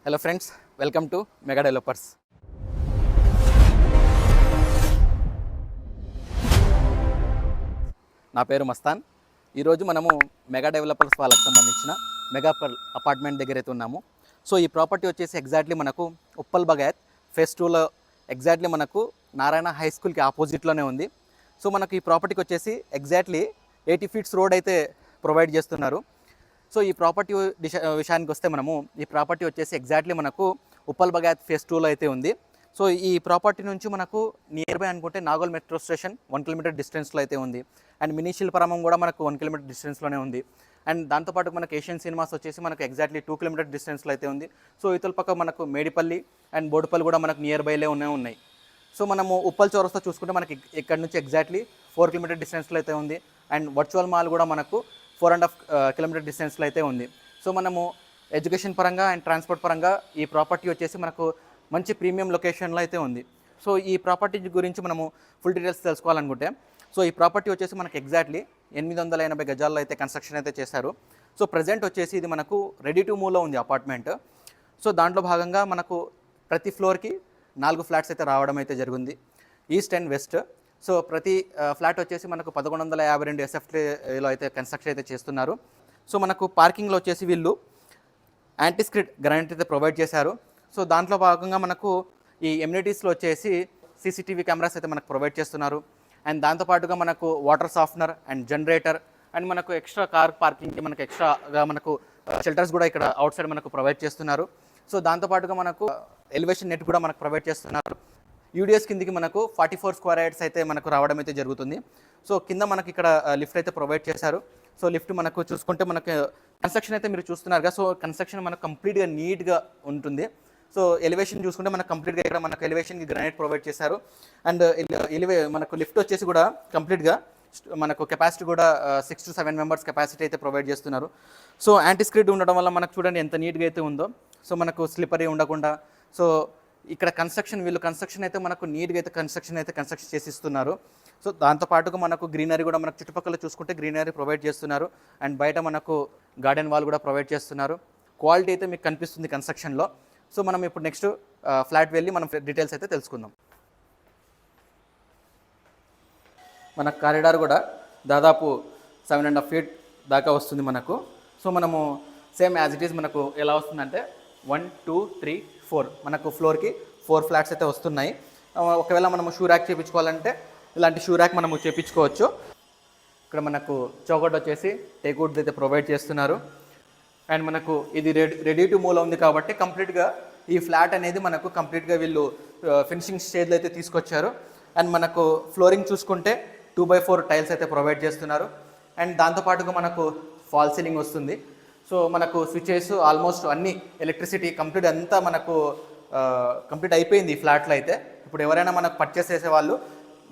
Hello friends, welcome to mega developers. నా పేరు మస్తాన్. ఈరోజు మనము మెగా డెవలపర్స్ వాళ్ళకి సంబంధించిన మెగా అపార్ట్మెంట్ దగ్గర అయితే ఉన్నాము. సో ఈ ప్రాపర్టీ వచ్చేసి ఎగ్జాక్ట్లీ మనకు ఉప్పల్ బగాయత్ ఫేజ్ 2లో ఎగ్జాక్ట్లీ మనకు నారాయణ హై స్కూల్కి ఆపోజిట్లోనే ఉంది. సో మనకు ఈ ప్రాపర్టీకి వచ్చేసి ఎగ్జాక్ట్లీ 80 ఫీట్స్ రోడ్ అయితే ప్రొవైడ్ చేస్తున్నారు. సో ఈ ప్రాపర్టీ విషయానికి వస్తే మనము ఈ ప్రాపర్టీ వచ్చేసి ఎగ్జాక్ట్లీ మనకు ఉప్పల్ బగాయత్ ఫేజ్ 2లో అయితే ఉంది. సో ఈ ప్రాపర్టీ నుంచి మనకు నియర్ బై అనుకుంటే నాగోల్ మెట్రో స్టేషన్ 1 కిలోమీటర్ డిస్టెన్స్లో అయితే ఉంది. అండ్ మినీ శిల్పారామం కూడా మనకు 1 కిలోమీటర్ డిస్టెన్స్లోనే ఉంది. అండ్ దాంతోపాటు మనకు ఏషియన్ సినిమాస్ వచ్చేసి మనకు ఎగ్జాక్ట్లీ 2 కిలోమీటర్ డిస్టెన్స్లో అయితే ఉంది. సో ఇతల పక్క మనకు మేడిపల్లి అండ్ బోడుపల్లి కూడా మనకు నియర్ బైలే ఉన్నాయి. సో మనము ఉప్పల్ చౌరస్తా చూసుకుంటే మనకి ఇక్కడ నుంచి ఎగ్జాక్ట్లీ 4 కిలోమీటర్ డిస్టెన్స్లో అయితే ఉంది. అండ్ వర్చువల్ మాల్ కూడా మనకు 4.5 కిలోమీటర్ డిస్టెన్స్లో అయితే ఉంది. సో మనము ఎడ్యుకేషన్ పరంగా అండ్ ట్రాన్స్పోర్ట్ పరంగా ఈ ప్రాపర్టీ వచ్చేసి మనకు మంచి ప్రీమియం లొకేషన్లో అయితే ఉంది. సో ఈ ప్రాపర్టీ గురించి మనము ఫుల్ డీటెయిల్స్ తెలుసుకోవాలనుకుంటే, సో ఈ ప్రాపర్టీ వచ్చేసి మనకు ఎగ్జాక్ట్లీ 880 గజాల్లో అయితే కన్స్ట్రక్షన్ అయితే చేశారు. సో ప్రజెంట్ వచ్చేసి ఇది మనకు రెడీ టు మూవ్లో ఉంది అపార్ట్మెంట్. సో దాంట్లో భాగంగా మనకు ప్రతి ఫ్లోర్కి 4 ఫ్లాట్స్ అయితే రావడం అయితే జరిగింది, ఈస్ట్ అండ్ వెస్ట్. సో ప్రతి ఫ్లాట్ వచ్చేసి మనకు 1152 SFTలో అయితే కన్స్ట్రక్షన్ అయితే చేస్తున్నారు. సో మనకు పార్కింగ్లో వచ్చేసి వీళ్ళు యాంటీస్క్రిడ్ గ్రానైట్ అయితే ప్రొవైడ్ చేశారు. సో దాంట్లో భాగంగా మనకు ఈ ఎమ్యూనిటీస్లో వచ్చేసి CCTV కెమెరాస్ అయితే మనకు ప్రొవైడ్ చేస్తున్నారు. అండ్ దాంతోపాటుగా మనకు water softener and generator and మనకు ఎక్స్ట్రా కార్ పార్కింగ్కి మనకు ఎక్స్ట్రాగా మనకు షెల్టర్స్ కూడా ఇక్కడ అవుట్ సైడ్ మనకు ప్రొవైడ్ చేస్తున్నారు. సో దాంతోపాటుగా మనకు ఎలివేషన్ నెట్ కూడా మనకు ప్రొవైడ్ చేస్తున్నారు. యూడిఎస్ కిందికి మనకు 44 స్క్వేర్ యార్డ్స్ అయితే మనకు రావడం అయితే జరుగుతుంది. సో కింద మనకి ఇక్కడ లిఫ్ట్ అయితే ప్రొవైడ్ చేశారు. సో లిఫ్ట్ మనకు చూసుకుంటే మనకు కన్స్ట్రక్షన్ అయితే మీరు చూస్తున్నారుగా. సో కన్స్ట్రక్షన్ మనకు కంప్లీట్గా నీట్గా ఉంటుంది. సో ఎలివేషన్ చూసుకుంటే మనకు కంప్లీట్గా ఇక్కడ మనకు ఎలివేషన్కి గ్రానైట్ ప్రొవైడ్ చేశారు. అండ్ మనకు లిఫ్ట్ వచ్చేసి కూడా కంప్లీట్గా మనకు కెపాసిటీ కూడా 6 to 7 మెంబర్స్ కెపాసిటీ అయితే ప్రొవైడ్ చేస్తున్నారు. సో యాంటీస్క్రిడ్ ఉండడం వల్ల మనకు చూడండి ఎంత నీట్గా అయితే ఉందో. సో మనకు స్లిపరీ ఉండకుండా సో ఇక్కడ వీళ్ళు కన్స్ట్రక్షన్ అయితే మనకు నీట్గా అయితే కన్స్ట్రక్షన్ చేసిస్తున్నారు. సో దాంతోపాటుగా మనకు గ్రీనరీ కూడా మనకు చుట్టుపక్కల చూసుకుంటే గ్రీనరీ ప్రొవైడ్ చేస్తున్నారు. అండ్ బయట మనకు గార్డెన్ వాల్ కూడా ప్రొవైడ్ చేస్తున్నారు. క్వాలిటీ అయితే మీకు కనిపిస్తుంది కన్స్ట్రక్షన్లో. సో మనం ఇప్పుడు నెక్స్ట్ ఫ్లాట్ వెళ్ళి మనం డీటెయిల్స్ అయితే తెలుసుకుందాం. మన కారిడార్ కూడా దాదాపు 7.5 feet దాకా వస్తుంది మనకు. సో మనము సేమ్ యాజ్ ఇట్ ఈస్ మనకు ఎలా వస్తుందంటే 1, 2, 3, 4 మనకు ఫ్లోర్కి 4 ఫ్లాట్స్ అయితే వస్తున్నాయి. ఒకవేళ మనము షూ ర్యాక్ చేయించుకోవాలంటే ఇలాంటి షూ ర్యాక్ మనము చేయించుకోవచ్చు. ఇక్కడ మనకు చౌకట్ వచ్చేసి టేక్వుడ్ అయితే ప్రొవైడ్ చేస్తున్నారు. అండ్ మనకు ఇది రెడీ టు మూవ్లో ఉంది కాబట్టి కంప్లీట్గా ఈ ఫ్లాట్ అనేది మనకు కంప్లీట్గా వీళ్ళు ఫినిషింగ్ స్టేజ్లో అయితే తీసుకొచ్చారు. అండ్ మనకు ఫ్లోరింగ్ చూసుకుంటే 2x4 టైల్స్ అయితే ప్రొవైడ్ చేస్తున్నారు. అండ్ దాంతోపాటుగా మనకు ఫాల్ సీలింగ్ వస్తుంది. సో మనకు స్విచెస్ ఆల్మోస్ట్ అన్ని ఎలక్ట్రిసిటీ కంప్లీట్ అంతా మనకు కంప్లీట్ అయిపోయింది ఈ ఫ్లాట్లో అయితే. ఇప్పుడు ఎవరైనా మనకు పర్చేస్ చేసే వాళ్ళు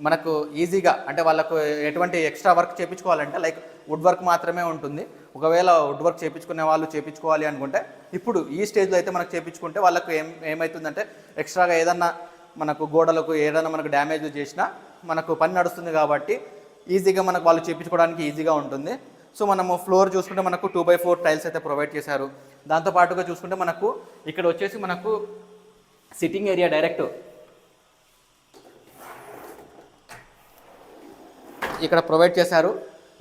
మనకు ఈజీగా అంటే వాళ్ళకు ఎటువంటి ఎక్స్ట్రా వర్క్ చేయించుకోవాలంటే లైక్ వుడ్ వర్క్ మాత్రమే ఉంటుంది. ఒకవేళ వుడ్ వర్క్ చేయించుకునే వాళ్ళు చేయించుకోవాలి అనుకుంటే ఇప్పుడు ఈ స్టేజ్లో అయితే మనకు చేయించుకుంటే వాళ్ళకు ఏమవుతుందంటే ఎక్స్ట్రాగా ఏదన్నా మనకు గోడలకు ఏదైనా మనకు డ్యామేజ్ చేసినా మనకు పని నడుస్తుంది కాబట్టి ఈజీగా మనకు వాళ్ళు చేయించుకోవడానికి ఈజీగా ఉంటుంది. సో మనము ఫ్లోర్ చూసుకుంటే మనకు 2x4 టైల్స్ అయితే ప్రొవైడ్ చేశారు. దాంతోపాటుగా చూసుకుంటే మనకు ఇక్కడ వచ్చేసి మనకు సిట్టింగ్ ఏరియా డైరెక్ట్ ఇక్కడ ప్రొవైడ్ చేశారు.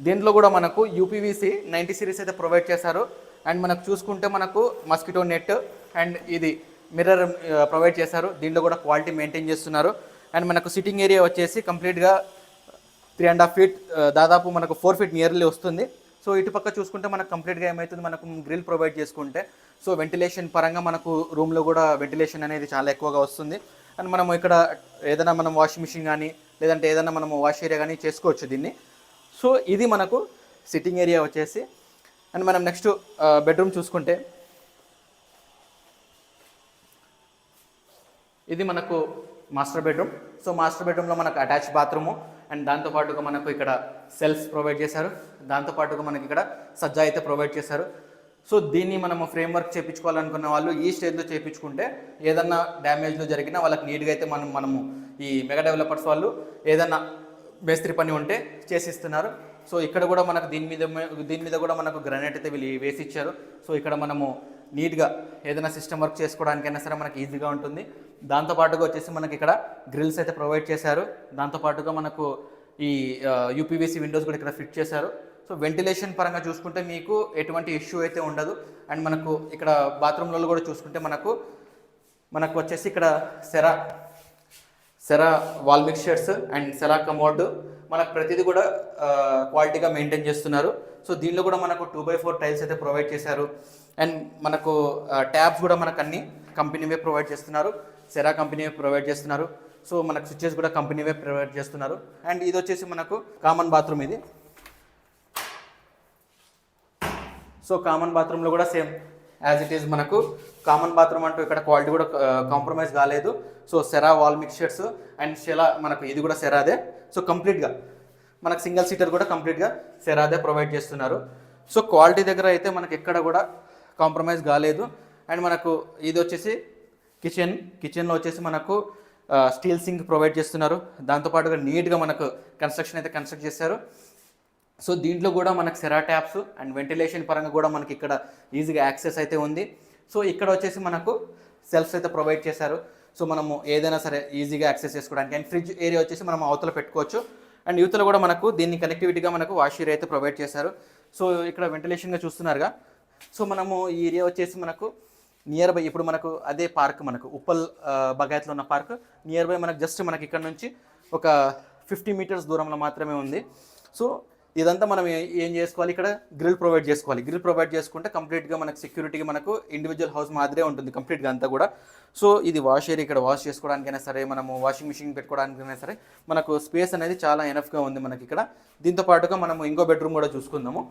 దీంట్లో కూడా మనకు UPVC 90 సిరీస్ అయితే ప్రొవైడ్ చేశారు. అండ్ మనకు చూసుకుంటే మనకు మస్కిటో నెట్ అండ్ ఇది మిర్రర్ ప్రొవైడ్ చేశారు. దీంట్లో కూడా క్వాలిటీ మెయింటైన్ చేస్తున్నారు. అండ్ మనకు సిట్టింగ్ ఏరియా వచ్చేసి కంప్లీట్గా 3.5 feet దాదాపు మనకు 4 feet నియర్లీ వస్తుంది. సో ఇటుపక్క చూసుకుంటే మనకు కంప్లీట్గా ఏమవుతుంది మనకు గ్రిల్ ప్రొవైడ్ చేసుకుంటే సో వెంటిలేషన్ పరంగా మనకు రూమ్లో కూడా వెంటిలేషన్ అనేది చాలా ఎక్కువగా వస్తుంది. అండ్ మనము ఇక్కడ ఏదైనా మనం వాషింగ్ మిషన్ కానీ లేదంటే ఏదైనా మనము వాష్ ఏరియా కానీ చేసుకోవచ్చు దీన్ని. సో ఇది మనకు సిట్టింగ్ ఏరియా వచ్చేసి. అండ్ మనం నెక్స్ట్ బెడ్రూమ్ చూసుకుంటే ఇది మనకు మాస్టర్ బెడ్రూమ్. సో మాస్టర్ బెడ్రూమ్లో మనకు అటాచ్ బాత్రూము అండ్ దాంతోపాటుగా మనకు ఇక్కడ సెల్ఫ్ ప్రొవైడ్ చేశారు. దాంతోపాటుగా మనకి ఇక్కడ సజ్జా అయితే ప్రొవైడ్ చేశారు. సో దీన్ని మనము ఫ్రేమ్ వర్క్ చేయించుకోవాలనుకున్న వాళ్ళు ఈ స్టేజ్లో చేయించుకుంటే ఏదన్నా డ్యామేజ్లు జరిగినా వాళ్ళకి నీట్గా అయితే మనము ఈ మెగా డెవలపర్స్ వాళ్ళు ఏదన్నా మేస్త్రి పని ఉంటే చేసిస్తున్నారు. సో ఇక్కడ కూడా మనకు దీని మీద కూడా మనకు గ్రానైట్ అయితే వీళ్ళు వేసి ఇచ్చారు. సో ఇక్కడ మనము నీట్గా ఏదైనా సిస్టమ్ వర్క్ చేసుకోవడానికైనా సరే మనకి ఈజీగా ఉంటుంది. దాంతోపాటుగా వచ్చేసి మనకి ఇక్కడ గ్రిల్స్ అయితే ప్రొవైడ్ చేశారు. దాంతోపాటుగా మనకు ఈ యూపీవీసీ విండోస్ కూడా ఇక్కడ ఫిట్ చేశారు. సో వెంటిలేషన్ పరంగా చూసుకుంటే మీకు ఎటువంటి ఇష్యూ అయితే ఉండదు. అండ్ మనకు ఇక్కడ బాత్రూమ్లలో కూడా చూసుకుంటే మనకు వచ్చేసి ఇక్కడ Cera wall mixtures and Cera commode మనకు ప్రతిదీ కూడా క్వాలిటీగా మెయింటైన్ చేస్తున్నారు. సో దీనిలో కూడా మనకు 2x4 టైల్స్ అయితే ప్రొవైడ్ చేశారు. అండ్ మనకు ట్యాబ్స్ కూడా మనకు అన్ని కంపెనీవే ప్రొవైడ్ చేస్తున్నారు, సెరా కంపెనీవే ప్రొవైడ్ చేస్తున్నారు. సో మనకు స్విచ్చెస్ కూడా కంపెనీవే ప్రొవైడ్ చేస్తున్నారు. అండ్ ఇది వచ్చేసి మనకు కామన్ బాత్రూమ్ ఇది. సో కామన్ బాత్రూంలో కూడా సేమ్ యాజ్ ఇట్ ఈజ్ మనకు కామన్ బాత్రూమ్ అంటూ ఇక్కడ క్వాలిటీ కూడా కాంప్రమైజ్ కాలేదు. So Cera wall mixtures and మనకు ఇది కూడా సెరాదే. సో కంప్లీట్గా మనకు సింగిల్ సీటర్ కూడా కంప్లీట్గా సెరాదే ప్రొవైడ్ చేస్తున్నారు. సో క్వాలిటీ దగ్గర అయితే మనకు ఎక్కడ కూడా కాంప్రమైజ్ కాలేదు. అండ్ మనకు ఇది వచ్చేసి కిచెన్లో వచ్చేసి మనకు స్టీల్ సింక్ ప్రొవైడ్ చేస్తున్నారు. దాంతోపాటుగా నీట్గా మనకు కన్స్ట్రక్ట్ చేశారు. సో దీంట్లో కూడా మనకు సెరా ట్యాప్స్ అండ్ వెంటిలేషన్ పరంగా కూడా మనకి ఇక్కడ ఈజీగా యాక్సెస్ అయితే ఉంది. సో ఇక్కడ వచ్చేసి మనకు సెల్ఫ్స్ అయితే ప్రొవైడ్ చేశారు. సో మనము ఏదైనా సరే ఈజీగా యాక్సెస్ చేసుకోవడానికి. అండ్ ఫ్రిడ్జ్ ఏరియా వచ్చేసి మనం అవతల పెట్టుకోవచ్చు. అండ్ యూత్లో కూడా మనకు దీన్ని కనెక్టివిటీగా మనకు వాష్ ఏరియా అయితే ప్రొవైడ్ చేశారు. సో ఇక్కడ వెంటిలేషన్గా చూస్తున్నారుగా. సో మనము ఈ ఏరియా వచ్చేసి మనకు నియర్ బై ఇప్పుడు మనకు అదే పార్క్ మనకు ఉప్పల్ బగాయత్లో ఉన్న పార్క్ నియర్ బై మనకు జస్ట్ మనకి ఇక్కడ నుంచి ఒక 50 మీటర్స్ దూరంలో మాత్రమే ఉంది. సో ఇదంతా మనం ఏం చేసుకోవాలి, ఇక్కడ గ్రిల్ ప్రొవైడ్ చేసుకోవాలి. గ్రిల్ ప్రొవైడ్ చేసుకుంటే కంప్లీట్గా మనకు సెక్యూరిటీగా మనకు ఇండివిజువల్ హౌస్ మాదిరే ఉంటుంది కంప్లీట్గా అంతా కూడా. సో ఇది వాష్ ఏరియా, ఇక్కడ వాష్ చేసుకోవడానికైనా సరే, మనము వాషింగ్ మిషన్ పెట్టుకోవడానికైనా సరే మనకు స్పేస్ అనేది చాలా ఎనఫ్గా ఉంది మనకి ఇక్కడ. దీంతో పాటుగా మనము ఇంకో బెడ్రూమ్ కూడా చూసుకుందాము.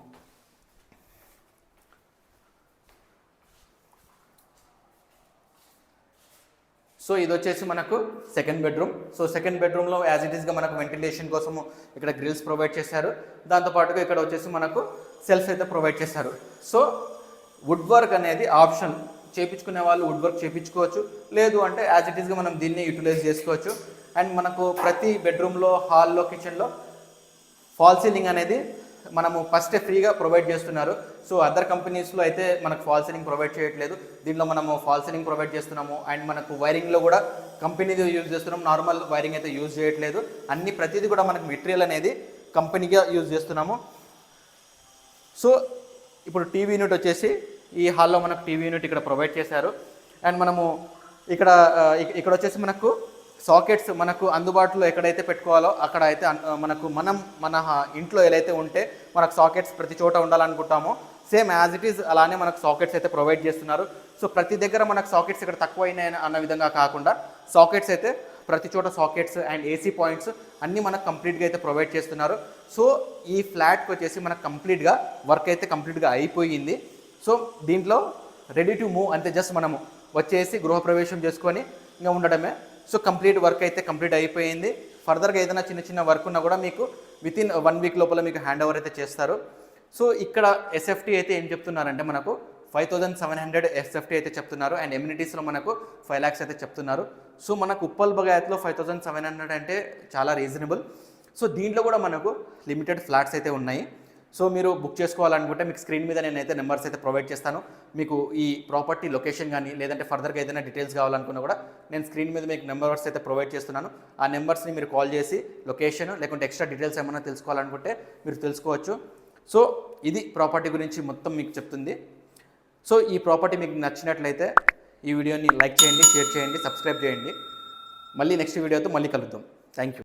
సో ఇది వచ్చేసి మనకు సెకండ్ బెడ్రూమ్. సో సెకండ్ బెడ్రూమ్లో యాజ్ ఇట్ ఈస్గా మనకు వెంటిలేషన్ కోసము ఇక్కడ గ్రిల్స్ ప్రొవైడ్ చేశారు. దాంతోపాటుగా ఇక్కడ వచ్చేసి మనకు సెల్ఫ్స్ అయితే ప్రొవైడ్ చేశారు. సో వుడ్ వర్క్ అనేది ఆప్షన్, చేయించుకునే వాళ్ళు వుడ్ వర్క్ చేయించుకోవచ్చు, లేదు అంటే యాజ్ ఇట్ ఈస్గా మనం దీన్ని యూటిలైజ్ చేసుకోవచ్చు. అండ్ మనకు ప్రతి బెడ్రూమ్లో, హాల్లో, కిచెన్లో ఫాల్ సీలింగ్ అనేది మనము ఫస్టే ఫ్రీగా ప్రొవైడ్ చేస్తున్నారు. సో అదర్ కంపెనీస్లో అయితే మనకు ఫాల్ సీలింగ్ ప్రొవైడ్ చేయట్లేదు. దీంట్లో మనము ఫాల్ సీలింగ్ ప్రొవైడ్ చేస్తున్నాము. అండ్ మనకు వైరింగ్లో కూడా కంపెనీది యూజ్ చేస్తున్నాం, నార్మల్ వైరింగ్ అయితే యూజ్ చేయట్లేదు. ప్రతిదీ కూడా మనకు మెటీరియల్ అనేది కంపెనీగా యూజ్ చేస్తున్నాము. సో ఇప్పుడు టీవీ యూనిట్ వచ్చేసి ఈ హాల్లో మనకు టీవీ యూనిట్ ఇక్కడ ప్రొవైడ్ చేశారు. అండ్ మనము ఇక్కడ వచ్చేసి మనకు సాకెట్స్ మనకు అందుబాటులో ఎక్కడైతే పెట్టుకోవాలో అక్కడ అయితే మన ఇంట్లో ఏదైతే ఉంటే మనకు సాకెట్స్ ప్రతి చోట ఉండాలనుకుంటామో సేమ్ యాజ్ ఇట్ ఈజ్ అలానే మనకు సాకెట్స్ అయితే ప్రొవైడ్ చేస్తున్నారు. సో ప్రతి దగ్గర మనకు సాకెట్స్ ఇక్కడ తక్కువైనాయి అన్న విధంగా కాకుండా సాకెట్స్ అయితే ప్రతి చోట సాకెట్స్ అండ్ ఏసీ పాయింట్స్ అన్నీ మనకు కంప్లీట్గా అయితే ప్రొవైడ్ చేస్తున్నారు. సో ఈ ఫ్లాట్కి వచ్చేసి మనకు కంప్లీట్గా వర్క్ అయితే కంప్లీట్గా అయిపోయింది. సో దీంట్లో రెడీ టు మూవ్ అంతే, జస్ట్ మనము వచ్చేసి గృహప్రవేశం చేసుకొని ఇంకా ఉండడమే. సో కంప్లీట్ వర్క్ అయితే కంప్లీట్ అయిపోయింది. ఫర్దర్గా ఏదైనా చిన్న వర్క్ ఉన్నా కూడా మీకు వితిన్ 1 వీక్ లోపల మీకు హ్యాండ్ ఓవర్ అయితే చేస్తారు. సో ఇక్కడ ఎస్ఎఫ్టీ అయితే ఏం చెప్తున్నారంటే మనకు 5700 ఎస్ఎఫ్టీ అయితే చెప్తున్నారు. అండ్ ఎమ్యూనిటీస్లో మనకు 5 lakhs అయితే చెప్తున్నారు. సో మనకు ఉప్పల్ బగాయత్లో 5700 అంటే చాలా రీజనబుల్. సో దీంట్లో కూడా మనకు లిమిటెడ్ ఫ్లాట్స్ అయితే ఉన్నాయి. సో మీరు బుక్ చేసుకోవాలనుకుంటే మీకు స్క్రీన్ మీద నేనైతే నెంబర్స్ అయితే ప్రొవైడ్ చేస్తాను. మీకు ఈ ప్రాపర్టీ లొకేషన్ కానీ లేదంటే ఫర్దర్గా ఏదైనా డీటెయిల్స్ కావాలనుకున్నా కూడా నేను స్క్రీన్ మీద మీకు నెంబర్స్ అయితే ప్రొవైడ్ చేస్తున్నాను. ఆ నెంబర్స్ని మీరు కాల్ చేసి లొకేషన్ లేకుంటే ఎక్స్ట్రా డీటెయిల్స్ ఏమైనా తెలుసుకోవాలనుకుంటే మీరు తెలుసుకోవచ్చు. సో ఇది ప్రాపర్టీ గురించి మొత్తం మీకు చెప్తుంది. సో ఈ ప్రాపర్టీ మీకు నచ్చినట్లయితే ఈ వీడియోని లైక్ చేయండి, షేర్ చేయండి, సబ్స్క్రైబ్ చేయండి. మళ్ళీ నెక్స్ట్ వీడియోతో మళ్ళీ కలుద్దాం. Thank you.